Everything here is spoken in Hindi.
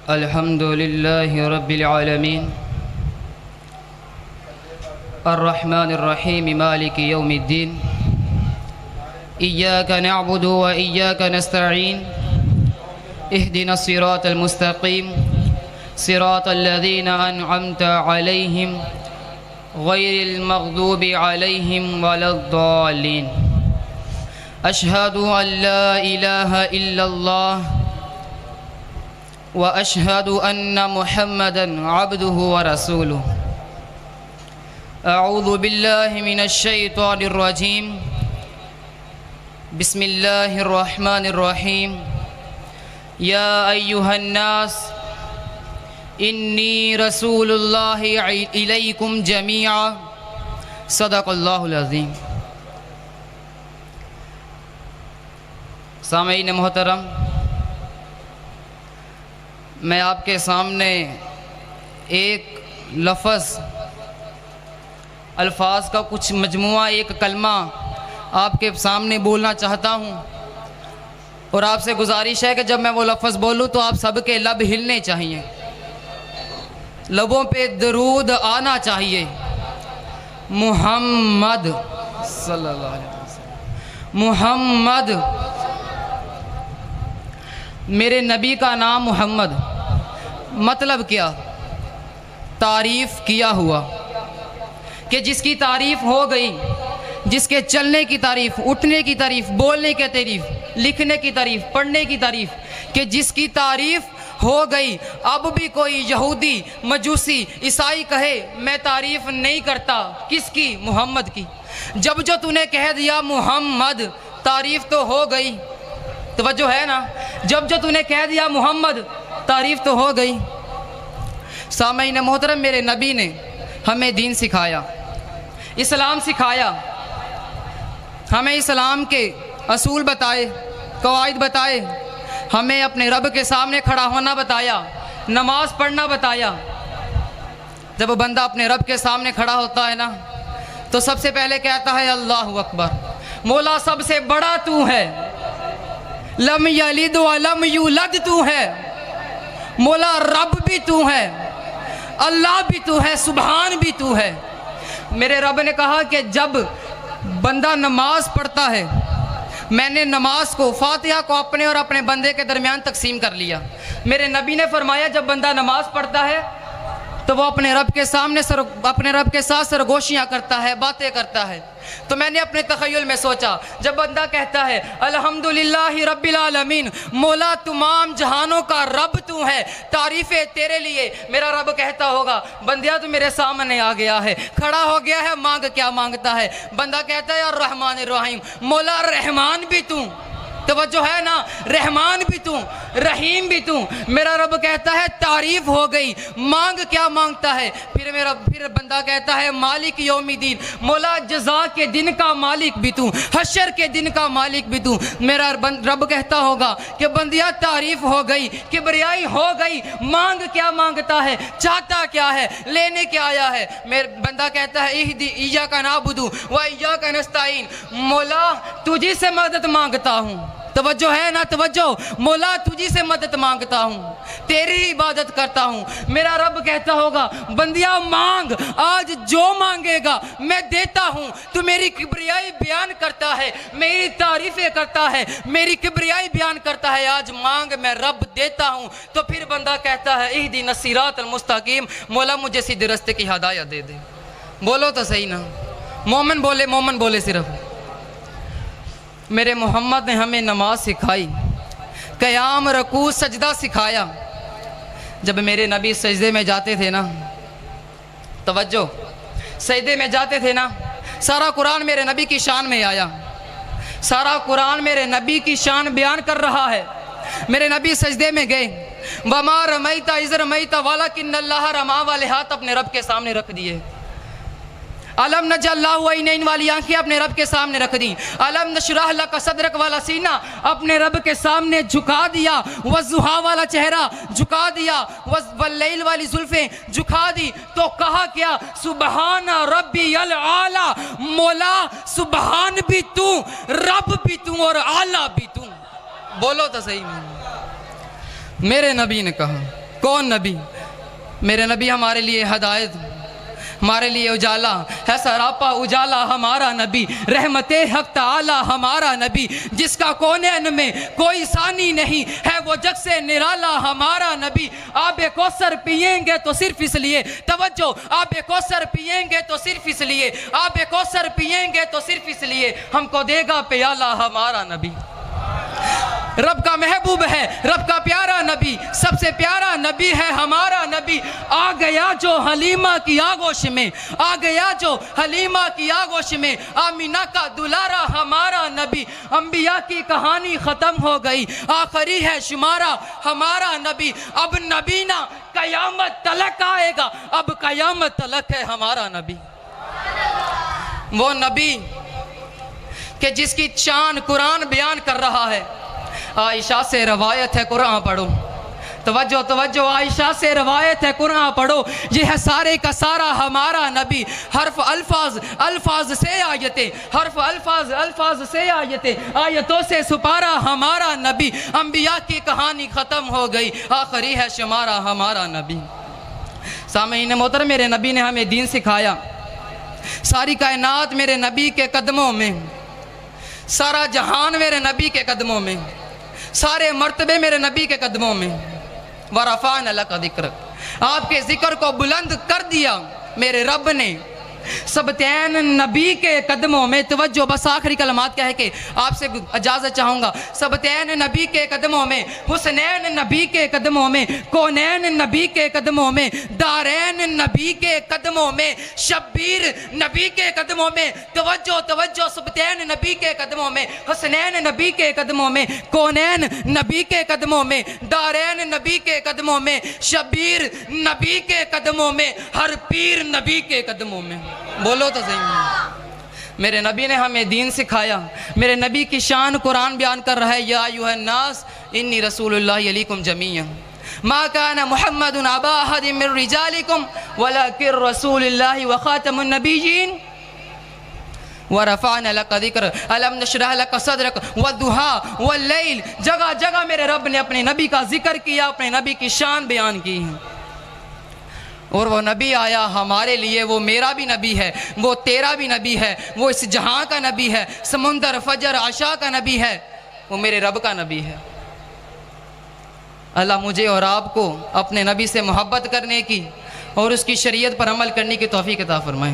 अल्हम्दुलिल्लाहि रब्बिल आलमीन अर्रहमानिर रहीम मालिकि यौमिद्दीन इय्याका नअबुदु व इय्याका नस्तईन इहदिनस सिरातल मुस्तकीम सिरातल लज़ीना अनअमता अलैहिम गैरिल मग़दूबि अलैहिम वलद्दाल्लीन। अशहदु अल्ला इलाहा इल्लल्लाह व अशहदु अन्ना मुहम्मदन अब्दुहु व रसूलुहु। अऊज़ु बिल्लाहि मिनश शैतानिर रजीम। बिस्मिल्लाहिर रहमानिर रहीम। या अय्युहन नास इन्नी रसूलुल्लाहि इलैकुम जमीआ। सदक़ल्लाहुल अज़ीम। सामईन मोहतरम, मैं आपके सामने एक अल्फाज का कुछ मजमुआ, एक कलमा आपके सामने बोलना चाहता हूँ। और आपसे गुजारिश है कि जब मैं वो लफ्ज़ बोलूँ तो आप सबके लब हिलने चाहिए, लबों पे दरूद आना चाहिए। मुहम्मद सल्लल्लाहु अलैहि वसल्लम। मुहम्मद, मेरे नबी का नाम मोहम्मद, मतलब क्या? तारीफ़ किया हुआ, कि जिसकी तारीफ़ हो गई, जिसके चलने की तारीफ़, उठने की तारीफ़, बोलने की तारीफ़, लिखने की तारीफ़, पढ़ने की तारीफ़, कि जिसकी तारीफ़ हो गई। अब भी कोई यहूदी, मजूसी, ईसाई कहे मैं तारीफ़ नहीं करता, किसकी? मोहम्मद की। जब जो तूने कह दिया मोहम्मद, तारीफ़ तो हो गई। तवज्जो है ना? जब जो तूने कह दिया मोहम्मद, तारीफ़ तो हो गई। सामईन मोहतरम, मेरे नबी ने हमें दीन सिखाया, इस्लाम सिखाया, हमें इस्लाम के असूल बताए, कवायद बताए, हमें अपने रब के सामने खड़ा होना बताया, नमाज पढ़ना बताया। जब बंदा अपने रब के सामने खड़ा होता है ना, तो सबसे पहले कहता है अल्लाहु अकबर। मौला सबसे बड़ा तू है, लम यलिद व लम यूलद तू है। मौला रब भी तू है, अल्लाह भी तू है, सुभान भी तू है। मेरे रब ने कहा कि जब बंदा नमाज पढ़ता है, मैंने नमाज को, फातिहा को अपने और अपने बंदे के दरमियान तकसीम कर लिया। मेरे नबी ने फरमाया जब बंदा नमाज पढ़ता है तो वो अपने रब के सामने अपने रब के साथ सरगोशियाँ करता है, बातें करता है। तो मैंने अपने तख़य्युल में सोचा, जब बंदा कहता है अल्हम्दुलिल्लाहि रब्बिल आलमीन, मौला तमाम जहानों का रब तू है, तारीफ़ें तेरे लिए। मेरा रब कहता होगा बंदिया तू मेरे सामने आ गया है, खड़ा हो गया है, मांग क्या मांगता है? बंदा कहता है यार रहमानिर रहीम, मौला रहमान भी तू, तवज्जो है ना, रहमान भी तू, रहीम भी तू। मेरा रब कहता है तारीफ हो गई, मांग क्या मांगता है? फिर बंदा कहता है मालिक यौमिद्दीन, मौला जज़ा के दिन का मालिक भी तू, हशर के दिन का मालिक भी तू। मेरा रब कहता होगा कि बंदिया तारीफ हो गई, किबरियाई हो गई, मांग क्या मांगता है, चाहता क्या है, लेने क्या आया है? बंदा कहता है इय्याका नअबुदु व इय्याका नस्तईन, मौला तुझी से मदद मांगता हूँ। तवज्जो है ना? तवज्जो। मौला तुझी से मदद मांगता हूँ, तेरी इबादत करता हूँ। मेरा रब कहता होगा बंदिया मांग, आज जो मांगेगा मैं देता हूँ। तू मेरी किबरियाई बयान करता है, मेरी तारीफ़ें करता है, मेरी किबरियाई बयान करता है, आज मांग मैं रब देता हूँ। तो फिर बंदा कहता है इहदिनस सिरातल मुस्तकीम, मौला मुझे सीधे रास्ते की हिदायत दे दे। बोलो तो सही ना, मोमिन बोले सिर्फ। मेरे मोहम्मद ने हमें नमाज सिखाई, क़याम, रकू, सजदा सिखाया। जब मेरे नबी सजदे में जाते थे ना, तवज्जो, सजदे में जाते थे ना, सारा कुरान मेरे नबी की शान में आया, सारा कुरान मेरे नबी की शान बयान कर रहा है। मेरे नबी सजदे में गए, वमा रमैता इज़ रमैता वलाकिन्नल्लाह रमा वाले हाथ अपने रब के सामने रख दिए। अलम नजअल्लाहु ऐनैन वाली आंखें अपने रब के सामने रख दी। अलम नशरह लका सदरक वाला सीना अपने रब के सामने झुका दिया। वज़ुहा वाला चेहरा झुका दिया, वल्लैल वाली जुल्फ़ें झुका दी। तो कहा क्या? सुबहान रब्बियल आला, मौला सुबहान भी तू, रब भी तू और आला भी तू। बोलो तो सही। मेरे नबी ने कहा कौन नबी? मेरे नबी हमारे लिए हदायत, हमारे लिए उजाला है, सरापा उजाला हमारा नबी, रहमते हक ताला हमारा नबी, जिसका कोनैन में कोई सानी नहीं है, वो जग से निराला हमारा नबी। आबे कौसर पिएंगे तो सिर्फ इसलिए, तवज्जो, आबे कौसर पिएंगे तो सिर्फ इसलिए, आबे कौसर पिएंगे तो सिर्फ इसलिए, हमको देगा प्याला हमारा नबी। रब का महबूब है, रब का प्यारा नबी, सबसे प्यारा नबी है हमारा नबी। आ गया जो हलीमा की आगोश में, आ गया जो हलीमा की आगोश में, आमीना का दुलारा हमारा नबी। अंबिया की कहानी ख़त्म हो गई, आखिरी है शुमारा हमारा नबी। अब नबी ना कयामत तलक आएगा, अब कयामत तलक है हमारा नबी। वो नबी कि जिसकी शान कुरान बयान कर रहा है। आयशा से रवायत है, कुरान पढ़ो, तवज्जो तवज्जो, आयशा से रवायत है, कुरान पढ़ो। ये है सारे का सारा हमारा नबी। हर्फ अल्फाज, अल्फाज से आयतें, हर्फ अल्फाज, अल्फाज से आयतें, आयतों से सुपारा हमारा नबी। अंबिया की कहानी ख़त्म हो गई, आखिरी है शुमारा हमारा नबी। सामईन मोहतरम, मेरे नबी ने हमें दीन सिखाया। सारी कायनात मेरे नबी के कदमों में, सारा जहान मेरे नबी के कदमों में, सारे मर्तबे मेरे नबी के कदमों में। वरफ़अना लका ज़िक्र, आपके ज़िक्र को बुलंद कर दिया मेरे रब ने सबतैन नबी के कदमों में। तवज्जो, बस आखिरी कलमात कह के आपसे इजाज़त चाहूँगा। सबतैन नबी के कदमों में, हुसनैन नबी के कदमों में, कौनैन नबी के कदमों में, दारैन नबी के कदमों में, शब्बीर नबी के कदमों में। तवज्जो तवज्जो, सबतैन नबी के कदमों में, हुसनैन नबी के कदमों में, कौनैन नबी के कदमों में, दारैन नबी के कदमों में, शब्बीर नबी के कदमों में, हर पीर नबी के कदमों में। बोलो तो सही। मेरे नबी ने हमें दीन सिखाया। मेरे नबी की शान कुरान बयान कर रहा है, या अय्युहन नास इन्नी रसूलुल्लाहि अलैकुम जमीअन मा काना मुहम्मदुन अबा अहदिम मिन रिजालिकुम वलाकिन रसूलुल्लाहि व खातमुन नबिय्यीन वरफ़अना लका ज़िक्र अलम नशरह लका सदरक वद्दुहा वल्लैल। जगह जगह मेरे रब ने अपने नबी का जिक्र किया, अपने नबी की शान बयान की है। और वो नबी आया हमारे लिए, वो मेरा भी नबी है, वो तेरा भी नबी है, वो इस जहां का नबी है, समुंदर फजर आशा का नबी है, वो मेरे रब का नबी है। अल्लाह मुझे और आपको अपने नबी से मोहब्बत करने की और उसकी शरीयत पर अमल करने की तौफीक अता फरमाए।